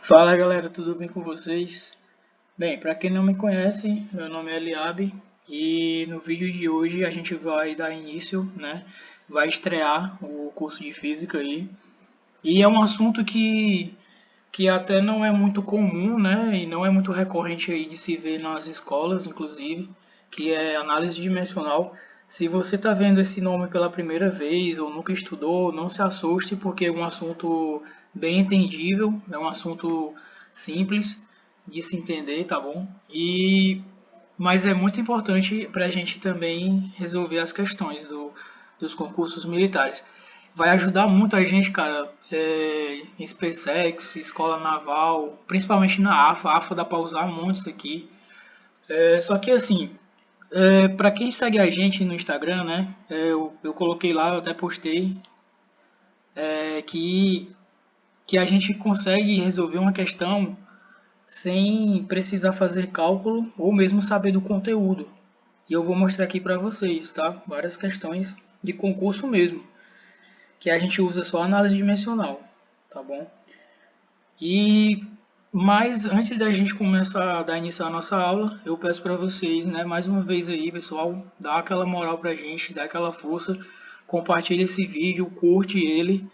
Fala galera, tudo bem com vocês? Bem, para quem não me conhece, meu nome é Eliabe e no vídeo de hoje a gente vai dar início, né? Vai estrear o curso de física aí. E é um assunto que até não é muito comum, né? E não é muito recorrente aí de se ver nas escolas, inclusive, que é análise dimensional. Se você está vendo esse nome pela primeira vez ou nunca estudou, não se assuste, porque é um assunto bem entendível, é um assunto simples de se entender, tá bom? Mas é muito importante para a gente também resolver as questões dos concursos militares. Vai ajudar muito a gente, cara, em SpaceX, Escola Naval, principalmente na AFA. A AFA dá para usar muito isso aqui. Só que assim, para quem segue a gente no Instagram, né, eu coloquei lá, eu até postei, é, que, que a gente consegue resolver uma questão sem precisar fazer cálculo ou mesmo saber do conteúdo. E eu vou mostrar aqui para vocês, tá? Várias questões de concurso mesmo, que a gente usa só análise dimensional, tá bom? E mas antes da gente começar a dar início à nossa aula, eu peço para vocês, né, mais uma vez aí, pessoal, dá aquela moral pra gente, dá aquela força, compartilha esse vídeo, curte ele,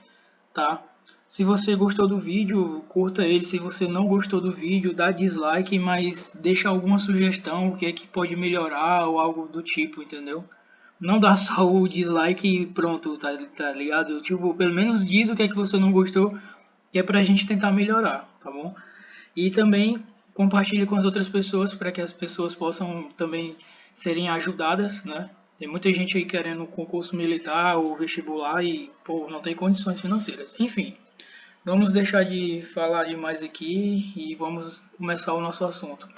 tá? Se você gostou do vídeo, curta ele. Se você não gostou do vídeo, dá dislike, mas deixa alguma sugestão, o que é que pode melhorar ou algo do tipo, entendeu? Não dá só o dislike e pronto, tá ligado? Tipo, pelo menos diz o que é que você não gostou, que é pra gente tentar melhorar, tá bom? E também compartilhe com as outras pessoas para que as pessoas possam também serem ajudadas, né? Tem muita gente aí querendo concurso militar ou vestibular e, pô, não tem condições financeiras. Enfim, vamos deixar de falar demais aqui e vamos começar o nosso assunto.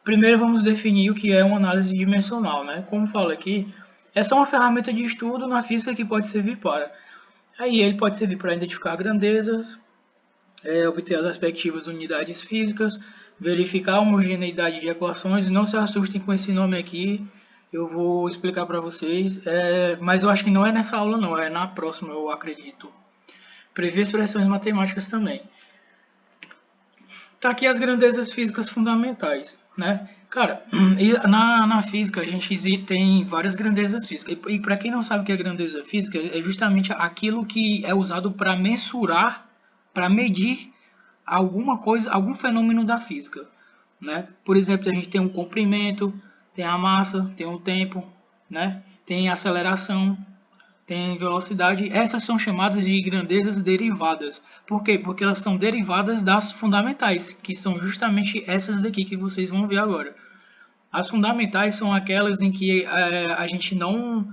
Primeiro vamos definir o que é uma análise dimensional, né? Como falo aqui, é só uma ferramenta de estudo na física que pode servir para. Aí ele pode servir para identificar grandezas, obter as respectivas unidades físicas, verificar a homogeneidade de equações. Não se assustem com esse nome aqui, eu vou explicar para vocês, mas eu acho que não é nessa aula não, é na próxima, eu acredito. Prever expressões matemáticas também. Tá aqui as grandezas físicas fundamentais, né? Cara, na física a gente tem várias grandezas físicas. E para quem não sabe o que é grandeza física, é justamente aquilo que é usado para mensurar, para medir alguma coisa, algum fenômeno da física, né? Por exemplo, a gente tem um comprimento, tem a massa, tem o tempo, né? Tem aceleração, tem velocidade. Essas são chamadas de grandezas derivadas. Por quê? Porque elas são derivadas das fundamentais, que são justamente essas daqui que vocês vão ver agora. As fundamentais são aquelas em que a gente não,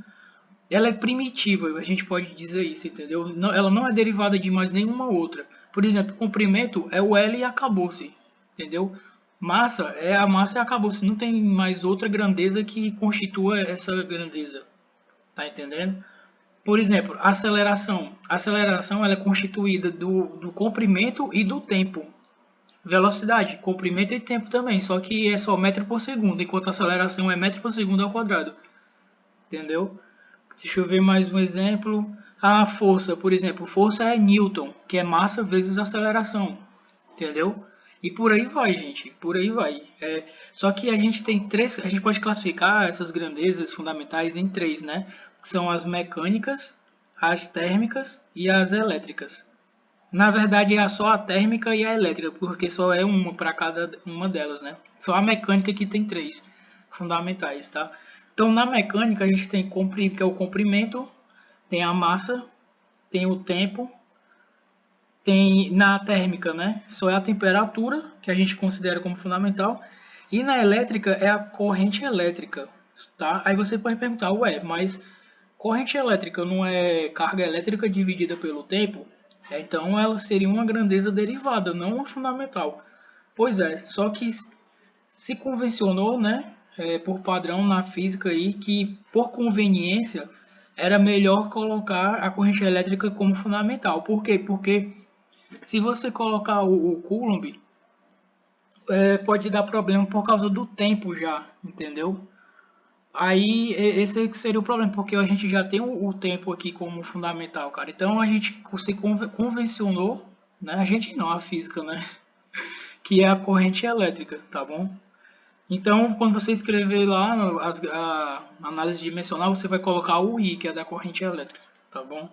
ela é primitiva, a gente pode dizer isso, entendeu? Não, ela não é derivada de mais nenhuma outra. Por exemplo, comprimento é o L e acabou-se, entendeu? Massa é a massa e acabou-se. Não tem mais outra grandeza que constitua essa grandeza, tá entendendo? Por exemplo, aceleração. A aceleração ela é constituída do comprimento e do tempo. Velocidade, comprimento e tempo também, só que é só metro por segundo, enquanto a aceleração é metro por segundo ao quadrado. Entendeu? Deixa eu ver mais um exemplo. A força, por exemplo, força é Newton, que é massa vezes aceleração. Entendeu? E por aí vai, gente. Por aí vai. Só que a gente tem três. A gente pode classificar essas grandezas fundamentais em três, né? Que são as mecânicas, as térmicas e as elétricas. Na verdade, é só a térmica e a elétrica, porque só é uma para cada uma delas, né? Só a mecânica que tem três fundamentais, tá? Então, na mecânica, a gente tem que é o comprimento, tem a massa, tem o tempo, tem na térmica, né? Só é a temperatura que a gente considera como fundamental, e na elétrica é a corrente elétrica, tá? Aí você pode perguntar, ué, mas corrente elétrica não é carga elétrica dividida pelo tempo? Então ela seria uma grandeza derivada, não uma fundamental. Pois é, só que se convencionou, né, por padrão na física aí, que por conveniência era melhor colocar a corrente elétrica como fundamental. Por quê? Porque se você colocar o Coulomb, pode dar problema por causa do tempo já, entendeu? Aí esse que seria o problema, porque a gente já tem o tempo aqui como fundamental, cara. Então a gente se convencionou, né? A gente não, a física, né? que é a corrente elétrica, tá bom? Então, quando você escrever lá a análise dimensional, você vai colocar o I, que é da corrente elétrica, tá bom?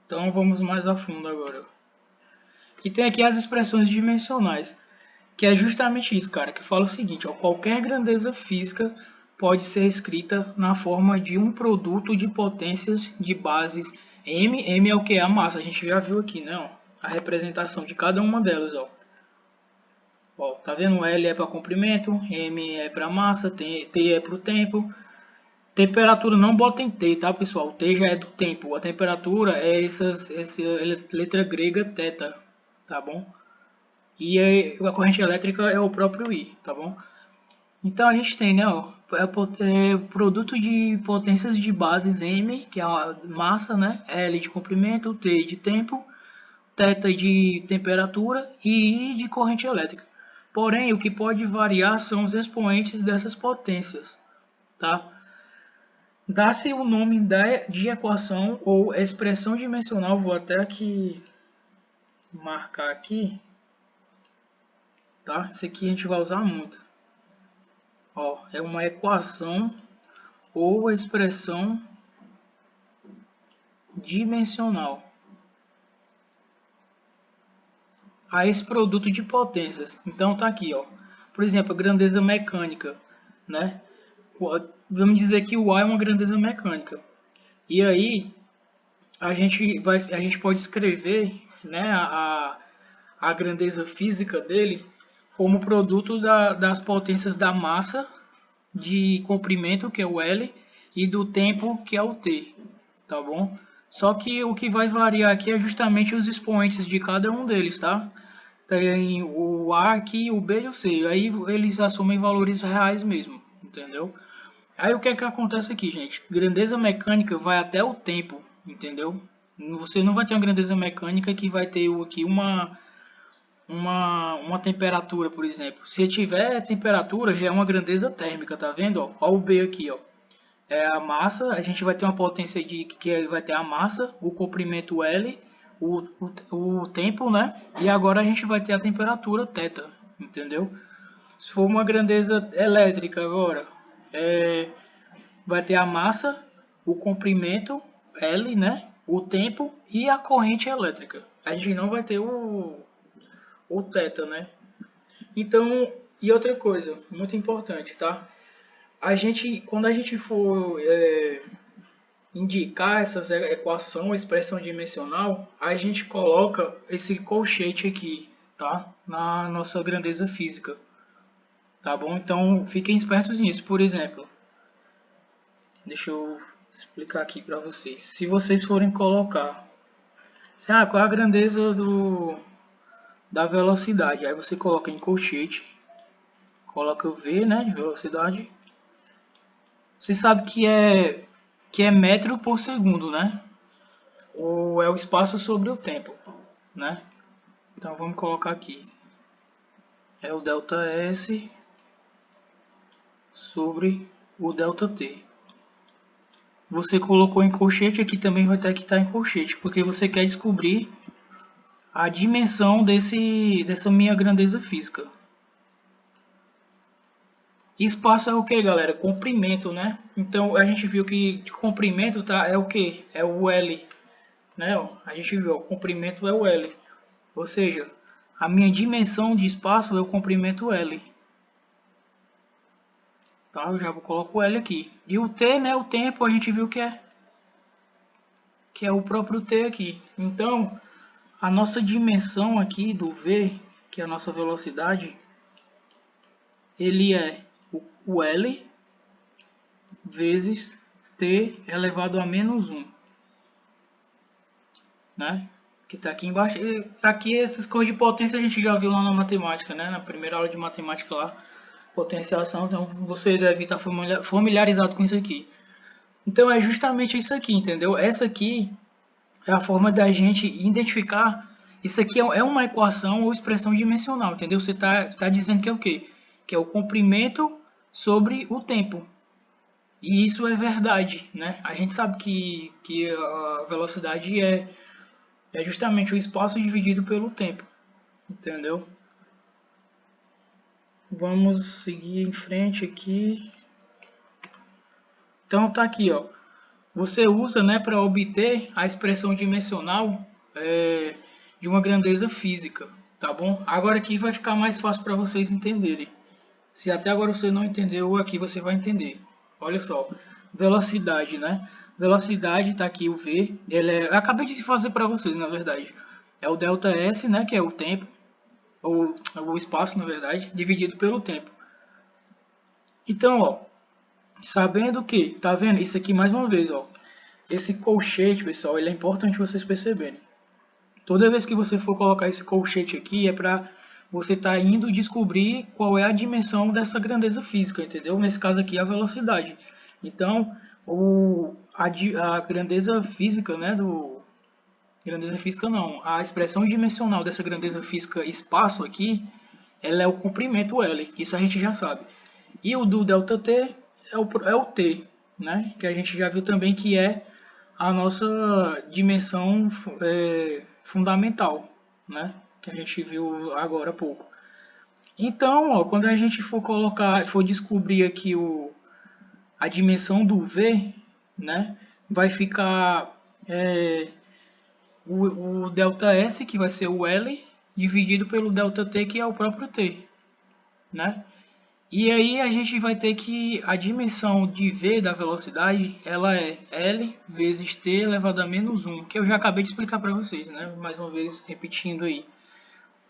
Então, vamos mais a fundo agora. E tem aqui as expressões dimensionais, que é justamente isso, cara, que fala o seguinte, ó, qualquer grandeza física pode ser escrita na forma de um produto de potências de bases M. M é o que? A massa, a gente já viu aqui, né? Ó, a representação de cada uma delas, ó. Ó, tá vendo? L é para comprimento, M é para massa, T é para o tempo. Temperatura não bota em T, tá, pessoal? T já é do tempo. A temperatura é essa letra grega θ, tá bom? E a corrente elétrica é o próprio I, tá bom? Então a gente tem, né, ó, produto de potências de bases M, que é a massa, né? L de comprimento, T de tempo, θ de temperatura e I de corrente elétrica. Porém, o que pode variar são os expoentes dessas potências, tá? Dá-se o nome de equação ou expressão dimensional, vou até aqui marcar aqui, tá? Isso aqui a gente vai usar muito. Ó, é uma equação ou expressão dimensional a esse produto de potências. Então tá aqui, ó. Por exemplo, a grandeza mecânica, né? Vamos dizer que o A é uma grandeza mecânica. E aí a gente pode escrever, né, a grandeza física dele como produto das potências da massa de comprimento, que é o L, e do tempo, que é o T, tá bom? Só que o que vai variar aqui é justamente os expoentes de cada um deles, tá? Tem o A aqui, o B e o C. Aí eles assumem valores reais mesmo, entendeu? Aí o que é que acontece aqui, gente? Grandeza mecânica vai até o tempo, entendeu? Você não vai ter uma grandeza mecânica que vai ter aqui uma temperatura, por exemplo. Se tiver temperatura, já é uma grandeza térmica, tá vendo? Ó o B aqui, ó. É a massa, a gente vai ter uma potência vai ter a massa, o comprimento L, o tempo, né? E agora a gente vai ter a temperatura θ, entendeu? Se for uma grandeza elétrica agora, vai ter a massa, o comprimento L, né? O tempo e a corrente elétrica. A gente não vai ter o θ, né? Então, e outra coisa, muito importante, tá? Quando a gente for indicar essa equação, expressão dimensional, a gente coloca esse colchete aqui, tá? Na nossa grandeza física, tá bom? Então, fiquem espertos nisso. Por exemplo, deixa eu explicar aqui para vocês. Se vocês forem colocar, qual é a grandeza da velocidade? Aí você coloca em colchete, coloca o V, né, de velocidade. Você sabe que é metro por segundo, né? Ou é o espaço sobre o tempo, né? Então vamos colocar aqui. É o delta S sobre o delta T. Você colocou em colchete, aqui também vai ter que estar em colchete, porque você quer descobrir a dimensão dessa minha grandeza física. Espaço é o que, galera? Comprimento, né? Então a gente viu que de comprimento é o que? É o L, né? A gente viu, o comprimento é o L. Ou seja, a minha dimensão de espaço é o comprimento L. Tá? Eu já coloco o L aqui. E o T, né? O tempo a gente viu que é o próprio T aqui. Então, a nossa dimensão aqui do V, que é a nossa velocidade, ele é o L vezes T elevado a menos 1. Né? Que está aqui embaixo. E aqui essas coisas de potência a gente já viu lá na matemática, né? Na primeira aula de matemática lá, potenciação. Então você deve estar familiarizado com isso aqui. Então é justamente isso aqui, entendeu? Essa aqui é a forma da gente identificar. Isso aqui é uma equação ou expressão dimensional, entendeu? Você está dizendo que é o quê? Que é o comprimento sobre o tempo. E isso é verdade, né? A gente sabe que a velocidade é justamente o espaço dividido pelo tempo, entendeu? Vamos seguir em frente aqui. Então tá aqui, ó. Você usa, né, para obter a expressão dimensional de uma grandeza física, tá bom? Agora aqui vai ficar mais fácil para vocês entenderem. Se até agora você não entendeu, aqui você vai entender. Olha só, velocidade, né? Velocidade, tá aqui o V. Eu acabei de fazer para vocês, na verdade. É o delta S, né, que é o tempo, ou o espaço, na verdade, dividido pelo tempo. Então, ó, sabendo que, tá vendo? Isso aqui mais uma vez, ó. Esse colchete, pessoal, ele é importante vocês perceberem. Toda vez que você for colocar esse colchete aqui, é para você estar indo descobrir qual é a dimensão dessa grandeza física, entendeu? Nesse caso aqui, a velocidade. Então, a grandeza física, né, grandeza física não, a expressão dimensional dessa grandeza física espaço aqui, ela é o comprimento L, isso a gente já sabe. E o do ΔT é o T, né, que a gente já viu também que é a nossa dimensão fundamental, né? Que a gente viu agora há pouco. Então, ó, quando a gente for descobrir aqui a dimensão do V, né? Vai ficar o ΔS, que vai ser o L, dividido pelo ΔT, que é o próprio T, né? E aí a gente vai ter que a dimensão de V da velocidade, ela é L vezes T elevado a menos 1, que eu já acabei de explicar para vocês, né? Mais uma vez repetindo aí.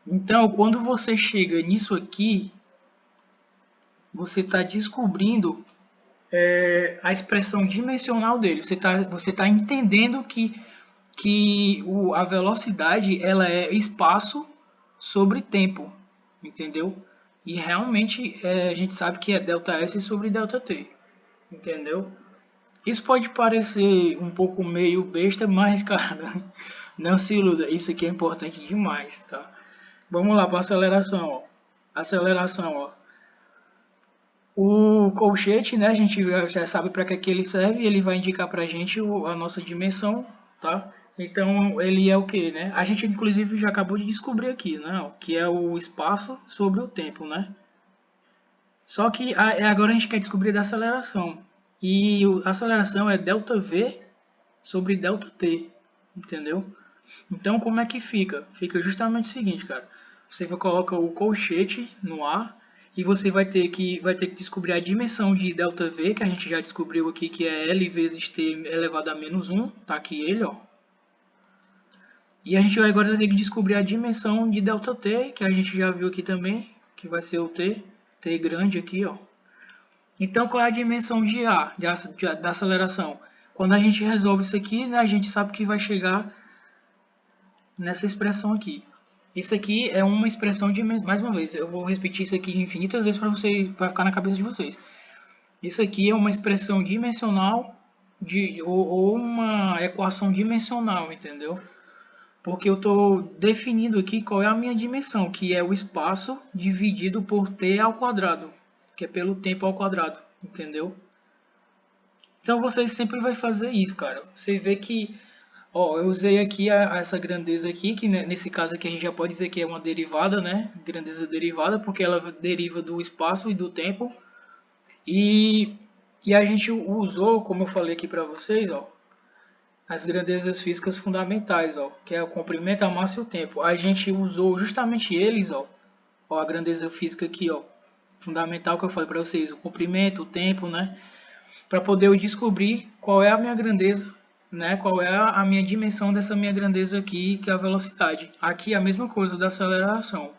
Então, quando você chega nisso aqui, você está descobrindo a expressão dimensional dele. Você tá entendendo que a velocidade ela é espaço sobre tempo, entendeu? E realmente a gente sabe que é ΔS sobre ΔT, entendeu? Isso pode parecer um pouco meio besta, mas cara, não se iluda, isso aqui é importante demais, tá? Vamos lá para aceleração, ó. Aceleração, ó. O colchete, né, a gente já sabe para que ele serve, ele vai indicar para a gente a nossa dimensão, tá? Então ele é o que, né? A gente inclusive já acabou de descobrir aqui, né? Que é o espaço sobre o tempo, né? Só que agora a gente quer descobrir a aceleração. E a aceleração é ΔV sobre ΔT, entendeu? Então como é que fica? Fica justamente o seguinte, cara. Você coloca o colchete no ar e você vai ter que descobrir a dimensão de ΔV, que a gente já descobriu aqui, que é L vezes T elevado a menos 1. Tá aqui ele, ó. E a gente vai agora ter que descobrir a dimensão de ΔT, que a gente já viu aqui também, que vai ser o T grande aqui, ó. Então, qual é a dimensão de A, da aceleração? Quando a gente resolve isso aqui, né, a gente sabe que vai chegar nessa expressão aqui. Isso aqui é uma expressão de, mais uma vez, eu vou repetir isso aqui infinitas vezes para vocês, para ficar na cabeça de vocês. Isso aqui é uma expressão dimensional ou uma equação dimensional, entendeu? Porque eu estou definindo aqui qual é a minha dimensão, que é o espaço dividido por t ao quadrado, que é pelo tempo ao quadrado, entendeu? Então você sempre vai fazer isso, cara. Você vê que, ó, eu usei aqui essa grandeza aqui, que nesse caso aqui a gente já pode dizer que é uma derivada, né? Grandeza derivada, porque ela deriva do espaço e do tempo. E, e a gente usou, como eu falei aqui para vocês, ó, as grandezas físicas fundamentais, ó, que é o comprimento, a massa e o tempo. A gente usou justamente eles, ó, a grandeza física aqui, ó, fundamental que eu falei para vocês, o comprimento, o tempo, né, para poder eu descobrir qual é a minha grandeza, né, qual é a minha dimensão dessa minha grandeza aqui, que é a velocidade. Aqui é a mesma coisa da aceleração,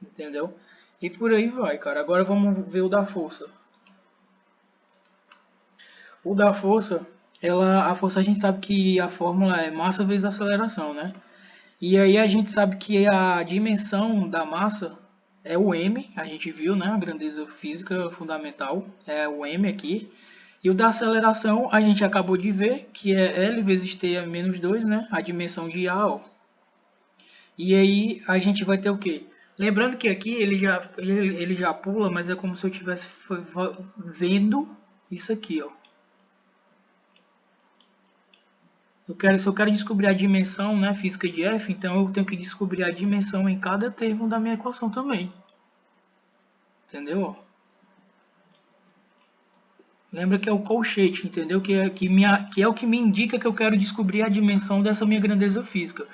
entendeu? E por aí vai, cara. Agora vamos ver o da força. O da força, a força a gente sabe que a fórmula é massa vezes aceleração, né? E aí a gente sabe que a dimensão da massa é o m, a gente viu, né? A grandeza física fundamental é o m aqui. E o da aceleração a gente acabou de ver, que é L vezes T é menos 2, né? A dimensão de A, ó. E aí a gente vai ter o quê? Lembrando que aqui ele já pula, mas é como se eu estivesse vendo isso aqui, ó. Se eu quero descobrir a dimensão, né, física de f, então eu tenho que descobrir a dimensão em cada termo da minha equação também. entendeu? Lembra que é o colchete, entendeu? Que é o que me indica que eu quero descobrir a dimensão dessa minha grandeza física.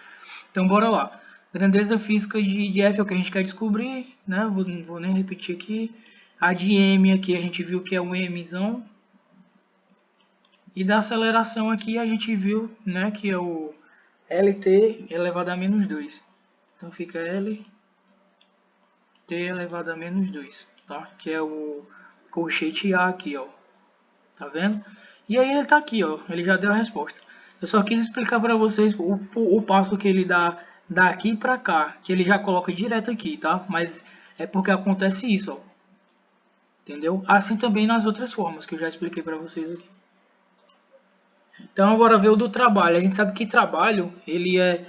Então bora lá. Grandeza física de F é o que a gente quer descobrir, né? Não vou nem repetir aqui. A de M aqui a gente viu que é o Mzão. E da aceleração aqui a gente viu, né, que é o Lt elevado a menos 2. Então fica Lt elevado a menos 2, tá? Que é o colchete A aqui, ó. Tá vendo? E aí ele tá aqui, ó. Ele já deu a resposta. Eu só quis explicar para vocês o passo que ele dá daqui para cá, que ele já coloca direto aqui, tá? Mas é porque acontece isso, ó. Entendeu? Assim também nas outras formas que eu já expliquei para vocês aqui. Então agora ver o do trabalho. A gente sabe que trabalho, ele é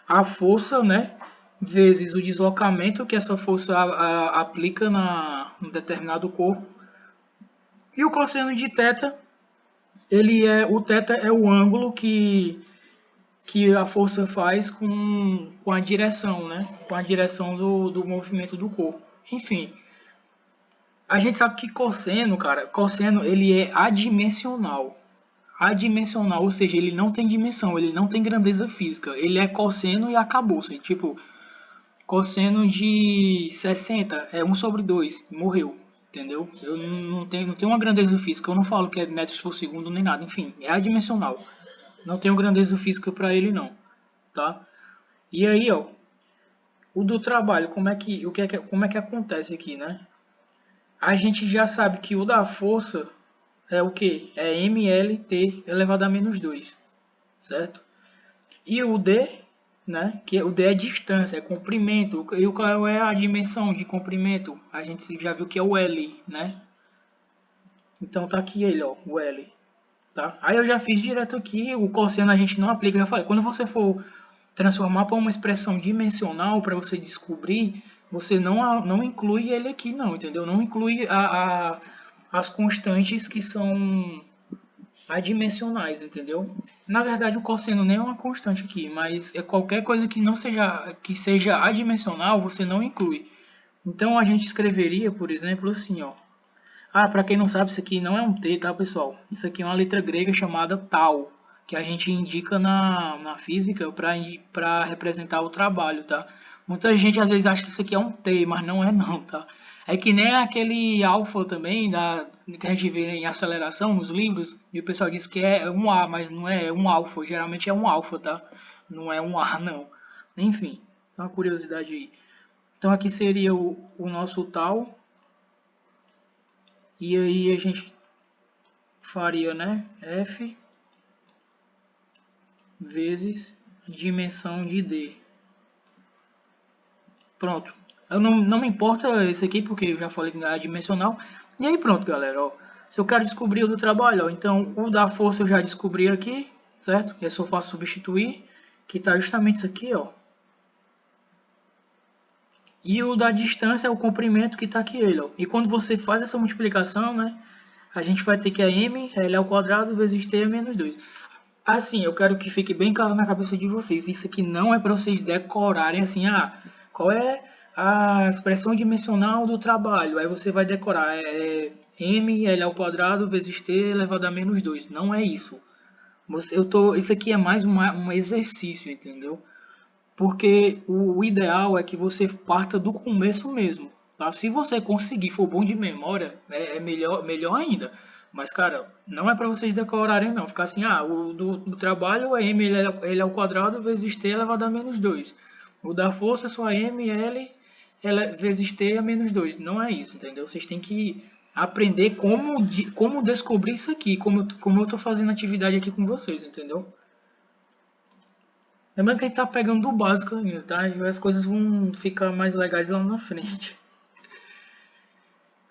a força, né, vezes o deslocamento que essa força aplica um determinado corpo. E o cosseno de θ, o θ é o ângulo que a força faz com a direção, né, com a direção do movimento do corpo. Enfim, a gente sabe que cosseno, cara, cosseno ele é adimensional. Adimensional, ou seja, ele não tem dimensão, ele não tem grandeza física. Ele é cosseno e acabou-se. Tipo, cosseno de 60 é 1/2, morreu, entendeu? Eu não tenho uma grandeza física, eu não falo que é metros por segundo nem nada, enfim, é adimensional. Não tenho grandeza física para ele não, tá? E aí, ó, o do trabalho, como é que acontece aqui, né? A gente já sabe que o da força é o que? É mLt elevado a menos 2, certo? E o d, né? Que o d é distância, é comprimento. E qual é a dimensão de comprimento? A gente já viu que é o L, né? Então tá aqui ele, ó, o L, tá? Aí eu já fiz direto aqui, o cosseno a gente não aplica, já falei. Quando você for transformar para uma expressão dimensional para você descobrir, você não inclui ele aqui não, entendeu? Não inclui as constantes que são adimensionais, entendeu? Na verdade, o cosseno nem é uma constante aqui, mas é qualquer coisa que seja adimensional, você não inclui. Então a gente escreveria, por exemplo, assim, ó. Ah, para quem não sabe, isso aqui não é um T, tá, pessoal? Isso aqui é uma letra grega chamada tau, que a gente indica na física para representar o trabalho, tá? Muita gente às vezes acha que isso aqui é um T, mas não é não, tá? É que nem aquele alfa também, que a gente vê em aceleração nos livros, e o pessoal diz que é um A, mas não é, um alfa, geralmente é um alfa, tá? Não é um A, não. Enfim, só uma curiosidade aí. Então aqui seria o nosso tal, e aí a gente faria, né, F vezes dimensão de D. Pronto. Eu não me importa esse aqui, porque eu já falei que é dimensional. E aí pronto, galera. Ó. Se eu quero descobrir o do trabalho, ó, então o da força eu já descobri aqui, certo? Eu só faço substituir, que está justamente isso aqui, ó. E o da distância é o comprimento que está aqui ele, ó. E quando você faz essa multiplicação, né, a gente vai ter que é m, L ao quadrado vezes t é menos 2. Assim, eu quero que fique bem claro na cabeça de vocês. Isso aqui não é para vocês decorarem assim, qual é a expressão dimensional do trabalho? Aí você vai decorar, m L ao quadrado vezes t elevado a menos 2. Não é isso. Isso aqui é mais um exercício, entendeu? Porque o ideal é que você parta do começo mesmo, tá? Se você conseguir, for bom de memória, é melhor ainda. Mas, cara, não é para vocês decorarem, não. Ficar assim, o do trabalho é m ele ao quadrado vezes t elevado a menos 2. O da força é só m vezes t a menos 2. Não é isso, entendeu? Vocês têm que aprender como descobrir isso aqui, como eu tô fazendo atividade aqui com vocês, entendeu? Lembrando que a gente tá pegando do básico ainda, tá? E as coisas vão ficar mais legais lá na frente.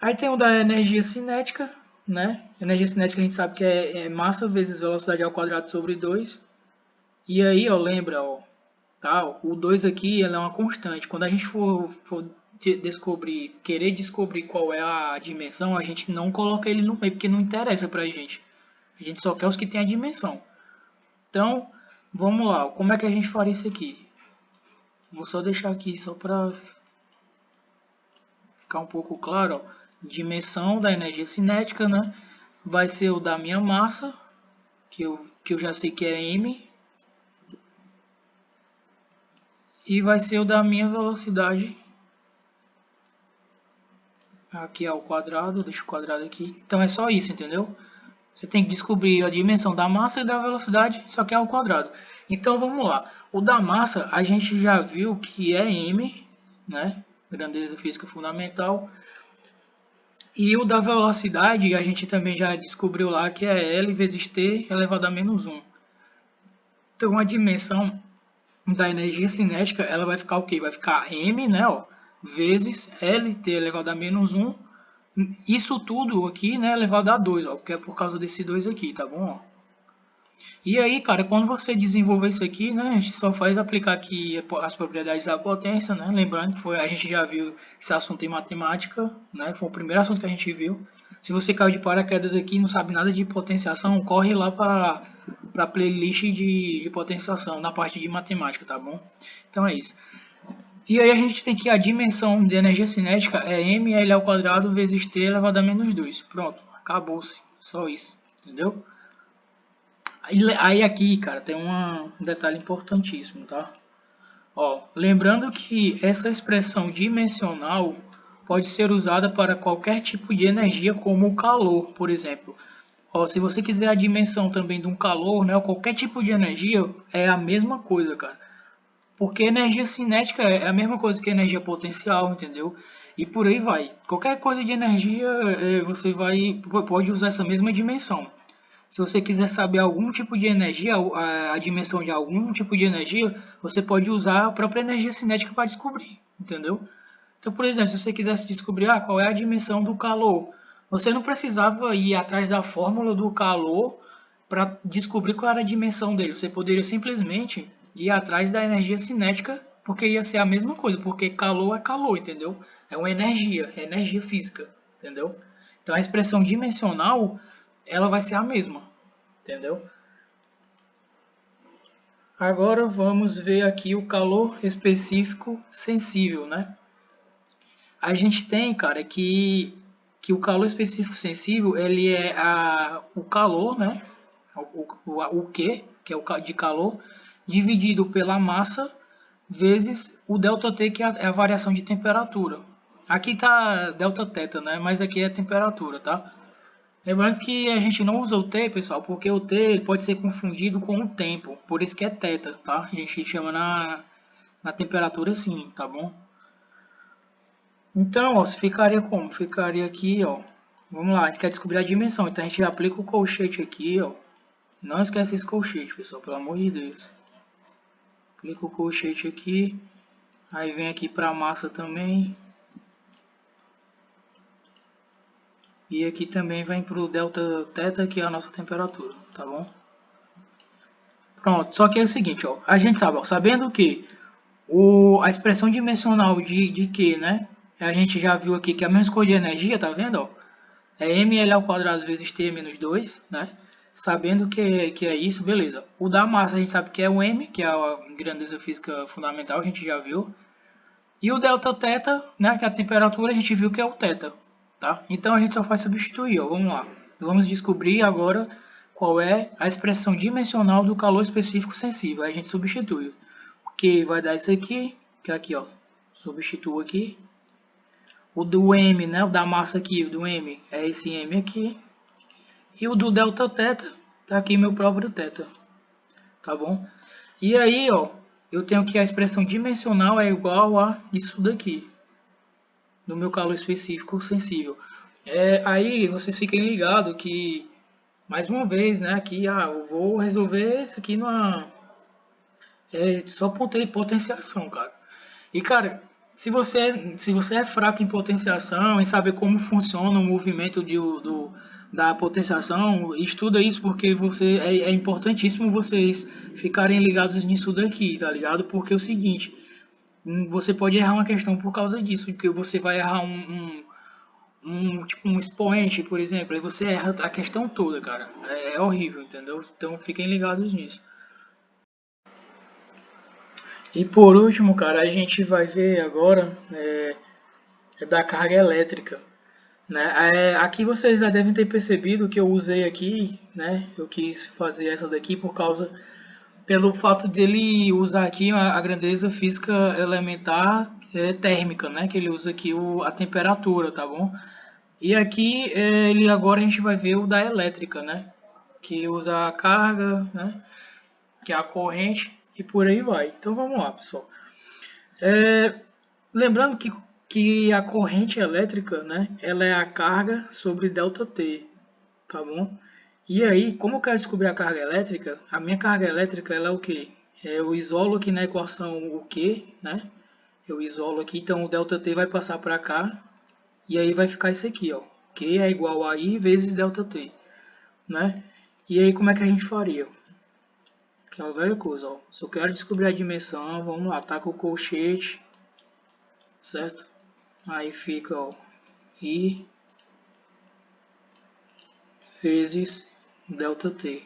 Aí tem o da energia cinética, né? Energia cinética a gente sabe que é massa vezes velocidade ao quadrado sobre 2. E aí, ó, lembra, ó, tá? O 2 aqui ele é uma constante. Quando a gente for querer descobrir qual é a dimensão, a gente não coloca ele no meio, porque não interessa pra gente. A gente só quer os que tem a dimensão. Então, vamos lá. Como é que a gente faria isso aqui? Vou só deixar aqui só para ficar um pouco claro, ó, dimensão da energia cinética, né? Vai ser o da minha massa, que eu já sei que é m, e vai ser o da minha velocidade, aqui ao quadrado, deixa o quadrado aqui. Então é só isso, entendeu? Você tem que descobrir a dimensão da massa e da velocidade, só que é ao quadrado. Então vamos lá. O da massa a gente já viu que é m, né? Grandeza física fundamental. E o da velocidade a gente também já descobriu lá que é L vezes T elevado a menos 1. Então a dimensão da energia cinética ela vai ficar o quê? Vai ficar m, né, ó, vezes Lt elevado a menos 1. Isso tudo aqui, né, elevado a 2, ó, porque é por causa desse 2 aqui, tá bom? Ó. E aí, cara, quando você desenvolver isso aqui, né, a gente só faz aplicar aqui as propriedades da potência, né? Lembrando que a gente já viu esse assunto em matemática, né? Foi o primeiro assunto que a gente viu. Se você caiu de paraquedas aqui e não sabe nada de potenciação, corre lá para a playlist de potenciação na parte de matemática, tá bom? Então é isso. E aí a gente tem que a dimensão de energia cinética é ml ao quadrado vezes t elevado a menos 2. Pronto, acabou-se. Só isso, entendeu? Aí aqui, cara, tem um detalhe importantíssimo, tá? Ó, lembrando que essa expressão dimensional pode ser usada para qualquer tipo de energia, como o calor, por exemplo. Ó, se você quiser a dimensão também de um calor, né, ou qualquer tipo de energia, é a mesma coisa, cara. Porque energia cinética é a mesma coisa que energia potencial, entendeu? E por aí vai. Qualquer coisa de energia, você pode usar essa mesma dimensão. Se você quiser saber algum tipo de energia, a dimensão de algum tipo de energia, você pode usar a própria energia cinética para descobrir, entendeu? Então, por exemplo, se você quisesse descobrir qual é a dimensão do calor, você não precisava ir atrás da fórmula do calor para descobrir qual era a dimensão dele. Você poderia simplesmente ir atrás da energia cinética, porque ia ser a mesma coisa, porque calor é calor, entendeu? É uma energia, é energia física, entendeu? Então a expressão dimensional, ela vai ser a mesma, entendeu? Agora vamos ver aqui o calor específico sensível, né? A gente tem, cara, que o calor específico sensível, ele é o calor, né? O Q, que é o de calor, dividido pela massa, vezes o ΔT, que é a variação de temperatura. Aqui tá ΔT, né? Mas aqui é temperatura, tá? Lembrando que a gente não usa o T, pessoal, porque o T ele pode ser confundido com o tempo. Por isso que é θ, tá? A gente chama na temperatura assim, tá bom? Então, ó, se ficaria como? Ficaria aqui, ó. Vamos lá, a gente quer descobrir a dimensão. Então a gente aplica o colchete aqui, ó. Não esquece esse colchete, pessoal, pelo amor de Deus. Aplica o colchete aqui. Aí vem aqui para a massa também. E aqui também vem para o ΔT, que é a nossa temperatura, tá bom? Pronto, só que é o seguinte, ó. A gente sabe, ó, sabendo que a expressão dimensional de Q, né? A gente já viu aqui que é a mesma coisa de energia, tá vendo, ó? É ml ao quadrado vezes t menos 2, né? Sabendo que é isso, beleza. O da massa a gente sabe que é o m, que é a grandeza física fundamental, a gente já viu. E o ΔT, né, que é a temperatura, a gente viu que é o θ, tá? Então a gente só faz substituir, ó. Vamos lá. Vamos descobrir agora qual é a expressão dimensional do calor específico sensível. Aí a gente substitui. O que vai dar isso aqui, que é aqui, ó. Substituo aqui. O do M, né, o da massa aqui, o do M, é esse M aqui. E o do ΔT, tá aqui meu próprio θ, tá bom? E aí, ó, eu tenho que a expressão dimensional é igual a isso daqui, no meu calor específico sensível. Aí vocês fiquem ligados que, mais uma vez, né, aqui, eu vou resolver isso aqui só potenciação, cara. E, cara, se você é fraco em potenciação, em saber como funciona o movimento da potenciação, estuda isso porque é importantíssimo vocês ficarem ligados nisso daqui, tá ligado? Porque é o seguinte, você pode errar uma questão por causa disso, porque você vai errar tipo um expoente, por exemplo, aí você erra a questão toda, cara. É horrível, entendeu? Então fiquem ligados nisso. E por último, cara, a gente vai ver agora da carga elétrica, né? Aqui vocês já devem ter percebido que eu usei aqui, né? Eu quis fazer essa daqui pelo fato dele usar aqui a grandeza física elementar térmica, né? Que ele usa aqui a temperatura, tá bom? E aqui ele agora a gente vai ver o da elétrica, né? Que usa a carga, né? Que é a corrente e por aí vai. Então vamos lá, pessoal. Lembrando que a corrente elétrica, né? Ela é a carga sobre ΔT, tá bom? E aí, como eu quero descobrir a carga elétrica, a minha carga elétrica ela é o quê? Eu isolo aqui na equação o Q, né? Eu isolo aqui, então o ΔT vai passar para cá e aí vai ficar isso aqui, ó. Q é igual a I vezes ΔT, né? E aí como é que a gente faria? Que é uma velha coisa, ó. Se eu quero descobrir a dimensão, vamos lá, tá com o colchete, certo? Aí fica, ó, I vezes ΔT.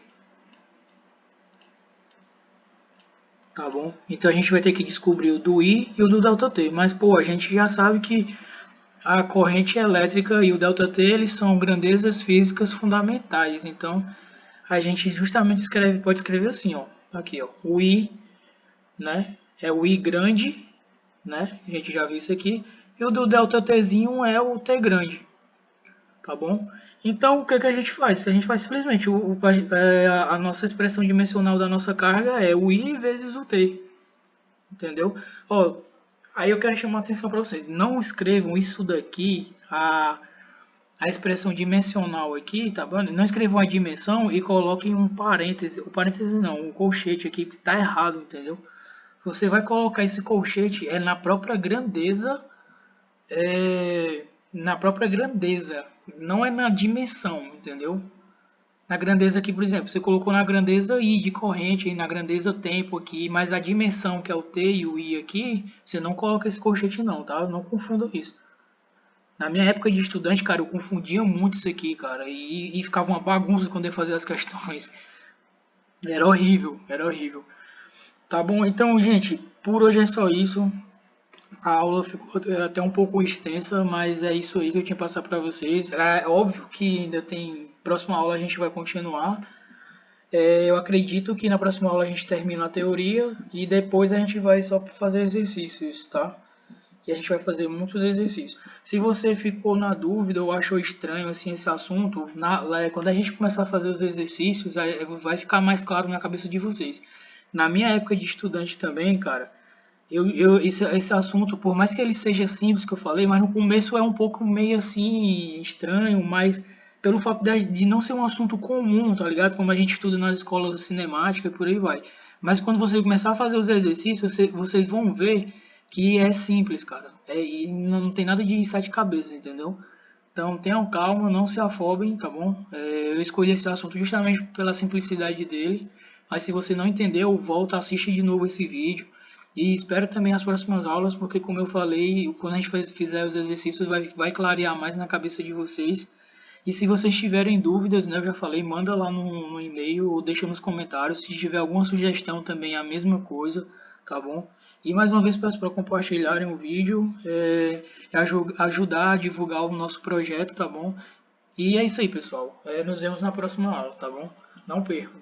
Tá bom? Então a gente vai ter que descobrir o do I e o do ΔT. Mas, pô, a gente já sabe que a corrente elétrica e o ΔT eles são grandezas físicas fundamentais. Então a gente justamente pode escrever assim, ó. Aqui, ó. O I, né? É o I grande, né? A gente já viu isso aqui. E o do ΔTzinho é o T grande. Tá bom? Então, o que, que a gente faz? A gente faz simplesmente a nossa expressão dimensional da nossa carga é o I vezes o T. Entendeu? Ó, aí eu quero chamar a atenção para vocês. Não escrevam isso daqui, a expressão dimensional aqui, tá bom? Não escrevam a dimensão e coloquem um parêntese. O parêntese não, um colchete aqui que está errado, entendeu? Você vai colocar esse colchete na própria grandeza, na própria grandeza, não é na dimensão, entendeu? Na grandeza aqui, por exemplo, você colocou na grandeza I de corrente, e na grandeza tempo aqui, mas a dimensão que é o T e o I aqui, você não coloca esse colchete não, tá? Não confunda isso. Na minha época de estudante, cara, eu confundia muito isso aqui, cara, e ficava uma bagunça quando eu fazia as questões. Era horrível, era horrível. Tá bom? Então, gente, por hoje é só isso. A aula ficou até um pouco extensa, mas é isso aí que eu tinha que passar para vocês. É óbvio que ainda tem próxima aula a gente vai continuar. Eu acredito que na próxima aula a gente termina a teoria e depois a gente vai só fazer exercícios, tá? E a gente vai fazer muitos exercícios. Se você ficou na dúvida ou achou estranho assim esse assunto, quando a gente começar a fazer os exercícios, vai ficar mais claro na cabeça de vocês. Na minha época de estudante também, cara, esse assunto, por mais que ele seja simples que eu falei, mas no começo é um pouco meio assim estranho, mas pelo fato de não ser um assunto comum, tá ligado? Como a gente estuda nas escolas cinemáticas e por aí vai. Mas quando você começar a fazer os exercícios, vocês vão ver que é simples, cara. E não tem nada de sete cabeças, entendeu? Então tenham calma, não se afobem, tá bom? Eu escolhi esse assunto justamente pela simplicidade dele. Mas se você não entendeu, volta, assiste de novo esse vídeo. E espero também as próximas aulas, porque como eu falei, quando a gente fizer os exercícios vai clarear mais na cabeça de vocês. E se vocês tiverem dúvidas, né, eu já falei, manda lá no e-mail ou deixa nos comentários. Se tiver alguma sugestão também é a mesma coisa, tá bom? E mais uma vez peço para compartilharem o vídeo, ajudar a divulgar o nosso projeto, tá bom? E é isso aí, pessoal. Nos vemos na próxima aula, tá bom? Não percam.